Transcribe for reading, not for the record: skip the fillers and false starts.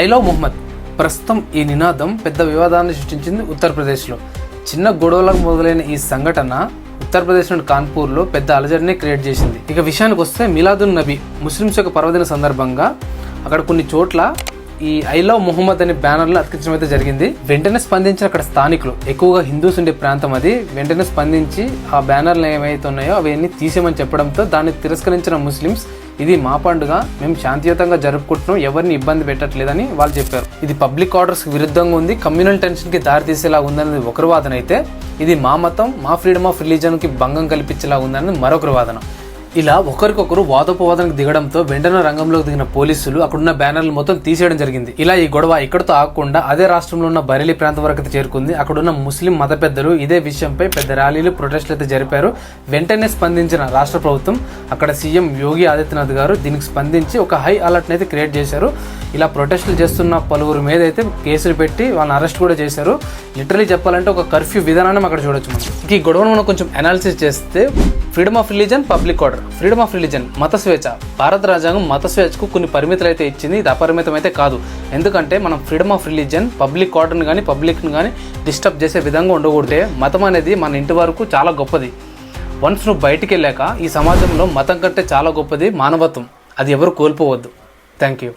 I love Mohammed. ప్రస్తుతం ఈ నినాదం పెద్ద వివాదాన్ని సృష్టించింది ఉత్తరప్రదేశ్లో. చిన్న గొడవలకు మొదలైన ఈ సంఘటన ఉత్తరప్రదేశ్లోని కాన్పూర్లో పెద్ద అలజడిని క్రియేట్ చేసింది. ఇక విషయానికి వస్తే మిలాదున్ నబీ ముస్లిమ్స్ యొక్క పర్వదిన సందర్భంగా అక్కడ కొన్ని చోట్ల ఈ ఐ లవ్ మొహమ్మద్ అనే బ్యానర్లు అతికించడం అయితే జరిగింది. వెంటనే స్పందించిన అక్కడ స్థానికులు, ఎక్కువగా హిందూస్ ఉండే ప్రాంతం అది, వెంటనే స్పందించి ఆ బ్యానర్లు ఏమైతే ఉన్నాయో అవన్నీ తీసేయమని చెప్పడంతో దాన్ని తిరస్కరించిన ముస్లిమ్స్ ఇది మా పండుగ, మేము శాంతియుతంగా జరుపుకుంటున్నాం, ఎవరిని ఇబ్బంది పెట్టట్లేదని వాళ్ళు చెప్పారు. ఇది పబ్లిక్ ఆర్డర్స్ విరుద్ధంగా ఉంది, కమ్యూనల్ టెన్షన్కి దారితీసేలా ఉందనేది ఒకరి వాదన అయితే, ఇది మా మతం, మా ఫ్రీడమ్ ఆఫ్ రిలీజన్కి భంగం కల్పించేలా ఉందనేది మరొకరి వాదన. ఇలా ఒకరికొకరు వాదోపవాదానికి దిగడంతో వెంటనే రంగంలోకి దిగిన పోలీసులు అక్కడున్న బ్యానర్లు మొత్తం తీసేయడం జరిగింది. ఇలా ఈ గొడవ ఇక్కడితో ఆగకుండా అదే రాష్ట్రంలో ఉన్న బరేలీ ప్రాంతం వరకు అయితే చేరుకుంది. అక్కడున్న ముస్లిం మత పెద్దలు ఇదే విషయంపై పెద్ద ర్యాలీలు, ప్రొటెస్టులు అయితే జరిపారు. వెంటనే స్పందించిన రాష్ట్ర ప్రభుత్వం, అక్కడ సీఎం యోగి ఆదిత్యనాథ్ గారు దీనికి స్పందించి ఒక హై అలర్ట్ అయితే క్రియేట్ చేశారు. ఇలా ప్రొటెస్టులు చేస్తున్న పలువురు మీద అయితే కేసులు పెట్టి వాళ్ళని అరెస్ట్ కూడా చేశారు. లిటరలీ చెప్పాలంటే ఒక కర్ఫ్యూ విధానాన్ని అక్కడ చూడొచ్చు. మనం ఈ గొడవను మనం కొంచెం అనాలిసిస్ చేస్తే, freedom of religion, public order. Freedom of religion మత స్వేచ్ఛ. భారత రాజ్యాంగం మత స్వేచ్ఛకు కొన్ని పరిమితులు అయితే ఇచ్చింది, ఇది అపరిమితం అయితే కాదు. ఎందుకంటే మనం ఫ్రీడమ్ ఆఫ్ రిలీజన్ పబ్లిక్ ఆర్డర్ని కానీ పబ్లిక్ని కానీ డిస్టర్బ్ చేసే విధంగా ఉండకూడదే. మతం అనేది మన ఇంటి వరకు చాలా గొప్పది. వన్స్ నువ్వు బయటికి వెళ్ళాక ఈ సమాజంలో మతం కంటే చాలా గొప్పది మానవత్వం. అది ఎవరు కోల్పోవద్దు. Thank you.